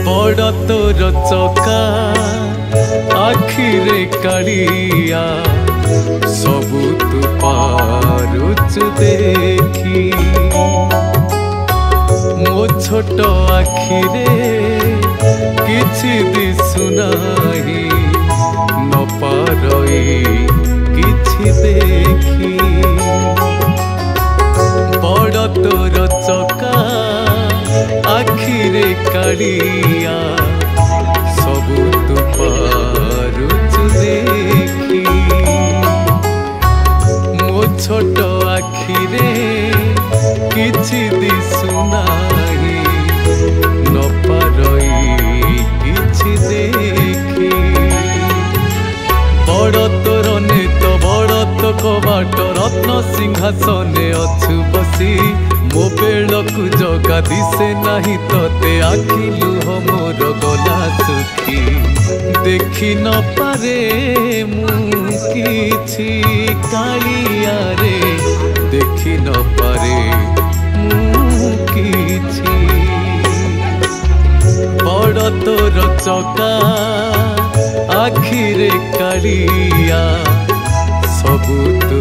बड़ तोर चका आखिरे कालिया सबु तू पारुचु देखी मो छोट आखिरे किछि दिसुनाही न पारई किछि देखी बड़ तोर चका आखिरे कालिया सबु तू पारुचु देखी मो छोट आखिरे किछि दिसुनाही न पारई किछि देखी बड़ तोर नेत बड़ तो कबाट रत्न सिंहासने अछु बसी मो बेलकु जगा दिसे नहीं तोते आखि लुह मोर गला सुखी देखी न पारे मु किछि कालिया रे देखी न पारे मु किछि बड़ तोर चका आखिरे कालिया सबु तू